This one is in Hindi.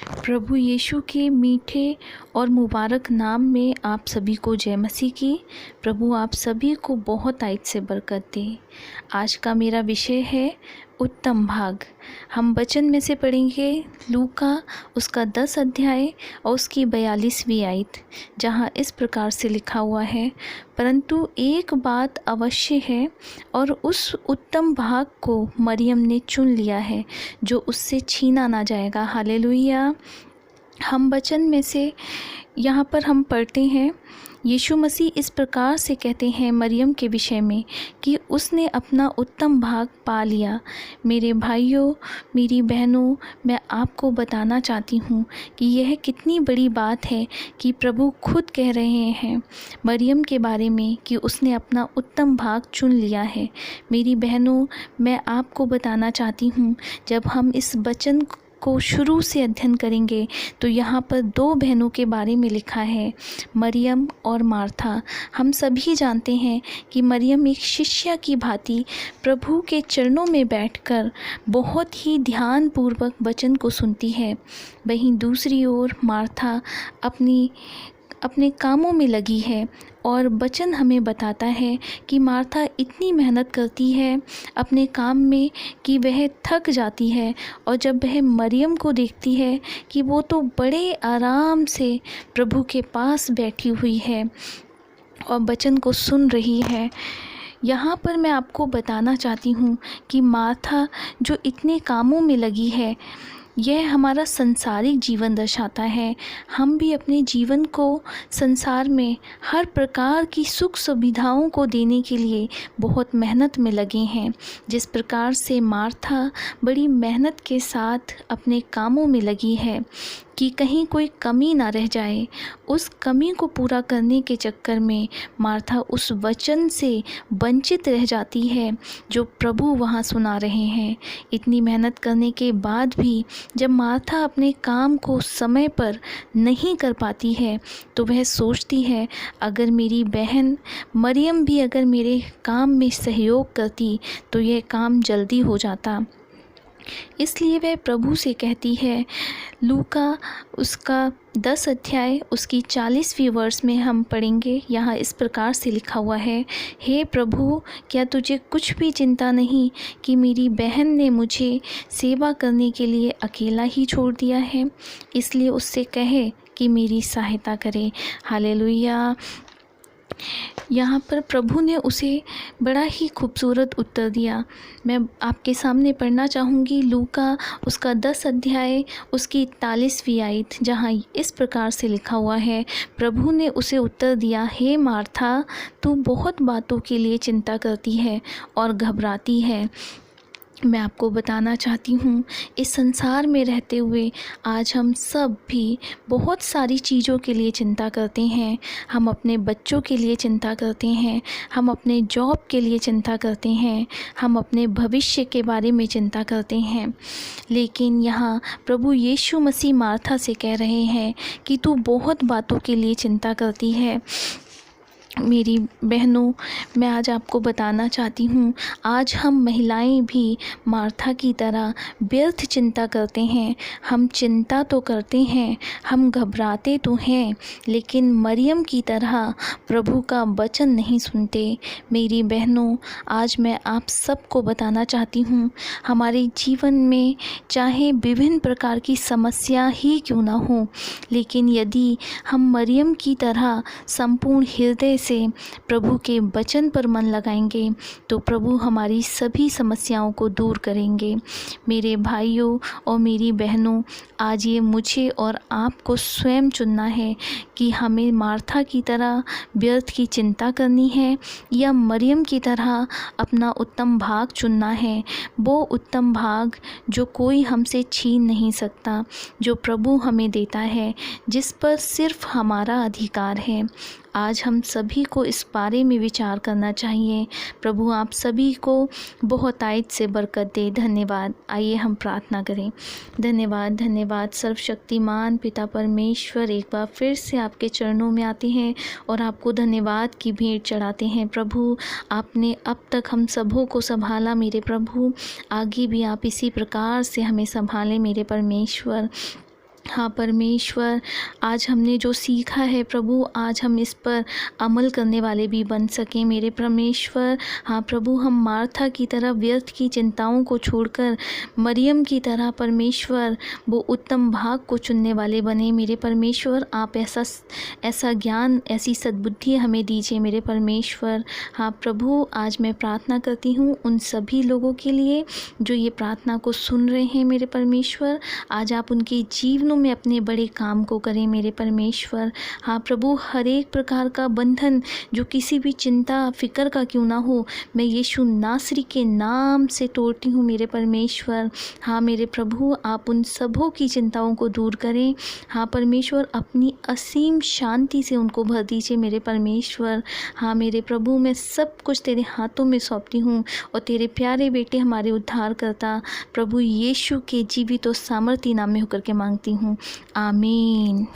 प्रभु यीशु के मीठे और मुबारक नाम में आप सभी को जय मसीह की। प्रभु आप सभी को बहुत आयत से बरकत दे। आज का मेरा विषय है उत्तम भाग। हम वचन में से पढ़ेंगे लूका उसका 10 अध्याय और उसकी 42वीं आयत, जहाँ इस प्रकार से लिखा हुआ है, परंतु एक बात अवश्य है और उस उत्तम भाग को मरियम ने चुन लिया है जो उससे छीना ना जाएगा। हालेलुया। हम वचन में से यहाँ पर हम पढ़ते हैं, यीशु मसीह इस प्रकार से कहते हैं मरियम के विषय में कि उसने अपना उत्तम भाग पा लिया। मेरे भाइयों, मेरी बहनों, मैं आपको बताना चाहती हूँ कि यह कितनी बड़ी बात है कि प्रभु खुद कह रहे हैं मरियम के बारे में कि उसने अपना उत्तम भाग चुन लिया है। मेरी बहनों, मैं आपको बताना चाहती हूँ, जब हम इस वचन को शुरू से अध्ययन करेंगे तो यहाँ पर 2 बहनों के बारे में लिखा है, मरियम और मार्था। हम सभी जानते हैं कि मरियम एक शिष्या की भांति प्रभु के चरणों में बैठकर बहुत ही ध्यानपूर्वक वचन को सुनती है। वहीं दूसरी ओर मार्था अपने कामों में लगी है और वचन हमें बताता है कि मार्था इतनी मेहनत करती है अपने काम में कि वह थक जाती है, और जब वह मरियम को देखती है कि वो तो बड़े आराम से प्रभु के पास बैठी हुई है और वचन को सुन रही है। यहाँ पर मैं आपको बताना चाहती हूँ कि मार्था जो इतने कामों में लगी है, यह हमारा संसारिक जीवन दर्शाता है। हम भी अपने जीवन को संसार में हर प्रकार की सुख सुविधाओं को देने के लिए बहुत मेहनत में लगे हैं। जिस प्रकार से मार्था बड़ी मेहनत के साथ अपने कामों में लगी है कि कहीं कोई कमी ना रह जाए, उस कमी को पूरा करने के चक्कर में मार्था उस वचन से वंचित रह जाती है जो प्रभु वहाँ सुना रहे हैं। इतनी मेहनत करने के बाद भी जब मार्था अपने काम को समय पर नहीं कर पाती है तो वह सोचती है, अगर मेरी बहन मरियम भी अगर मेरे काम में सहयोग करती तो यह काम जल्दी हो जाता। इसलिए वह प्रभु से कहती है। लूका उसका 10 अध्याय उसकी 40वीं वर्ष में हम पढ़ेंगे। यहाँ इस प्रकार से लिखा हुआ है, हे प्रभु, क्या तुझे कुछ भी चिंता नहीं कि मेरी बहन ने मुझे सेवा करने के लिए अकेला ही छोड़ दिया है? इसलिए उससे कहे कि मेरी सहायता करे। हालेलुया। यहाँ पर प्रभु ने उसे बड़ा ही खूबसूरत उत्तर दिया। मैं आपके सामने पढ़ना चाहूँगी लूका उसका 10 अध्याय उसकी 41वीं आयत, जहाँ इस प्रकार से लिखा हुआ है, प्रभु ने उसे उत्तर दिया, हे मार्था, तू बहुत बातों के लिए चिंता करती है और घबराती है। मैं आपको बताना चाहती हूँ, इस संसार में रहते हुए आज हम सब भी बहुत सारी चीज़ों के लिए चिंता करते हैं। हम अपने बच्चों के लिए चिंता करते हैं, हम अपने जॉब के लिए चिंता करते हैं, हम अपने भविष्य के बारे में चिंता करते हैं। लेकिन यहाँ प्रभु यीशु मसीह मार्था से कह रहे हैं कि तू बहुत बातों के लिए चिंता करती है। मेरी बहनों, मैं आज आपको बताना चाहती हूँ, आज हम महिलाएं भी मार्था की तरह व्यर्थ चिंता करते हैं। हम चिंता तो करते हैं, हम घबराते तो हैं, लेकिन मरियम की तरह प्रभु का वचन नहीं सुनते। मेरी बहनों, आज मैं आप सबको बताना चाहती हूँ, हमारे जीवन में चाहे विभिन्न प्रकार की समस्या ही क्यों ना हो, लेकिन यदि हम मरियम की तरह संपूर्ण हृदय से प्रभु के वचन पर मन लगाएंगे तो प्रभु हमारी सभी समस्याओं को दूर करेंगे। मेरे भाइयों और मेरी बहनों, आज ये मुझे और आपको स्वयं चुनना है कि हमें मार्था की तरह व्यर्थ की चिंता करनी है या मरियम की तरह अपना उत्तम भाग चुनना है। वो उत्तम भाग जो कोई हमसे छीन नहीं सकता, जो प्रभु हमें देता है, जिस पर सिर्फ हमारा अधिकार है। आज हम सभी को इस बारे में विचार करना चाहिए। प्रभु आप सभी को बहुत आयत से बरकत दे। धन्यवाद। आइए हम प्रार्थना करें। धन्यवाद, धन्यवाद सर्वशक्तिमान पिता परमेश्वर, एक बार फिर से आपके चरणों में आते हैं और आपको धन्यवाद की भेंट चढ़ाते हैं। प्रभु आपने अब तक हम सबों को संभाला मेरे प्रभु, आगे भी आप इसी प्रकार से हमें संभालें मेरे परमेश्वर। हाँ परमेश्वर, आज हमने जो सीखा है प्रभु, आज हम इस पर अमल करने वाले भी बन सकें मेरे परमेश्वर। हाँ प्रभु, हम मार्था की तरह व्यर्थ की चिंताओं को छोड़कर मरियम की तरह परमेश्वर वो उत्तम भाग को चुनने वाले बने मेरे परमेश्वर। आप ऐसा ज्ञान, ऐसी सद्बुद्धि हमें दीजिए मेरे परमेश्वर। हाँ प्रभु, आज मैं प्रार्थना करती हूँ उन सभी लोगों के लिए जो ये प्रार्थना को सुन रहे हैं मेरे परमेश्वर। आज आप उनके जीवनों में अपने बड़े काम को करें मेरे परमेश्वर। हाँ प्रभु, हर एक प्रकार का बंधन जो किसी भी चिंता फिक्र का क्यों ना हो, मैं यीशु नासरी के नाम से तोड़ती हूँ मेरे परमेश्वर। हाँ मेरे प्रभु, आप उन सबों की चिंताओं को दूर करें। हाँ परमेश्वर, अपनी असीम शांति से उनको भर दीजिए मेरे परमेश्वर। हाँ मेरे प्रभु, मैं सब कुछ तेरे हाथों में सौंपती हूँ और तेरे प्यारे बेटे हमारे उद्धारकर्ता प्रभु यीशु के जीवित और सामर्थी नाम में होकर के मांगती हूँ, आमीन।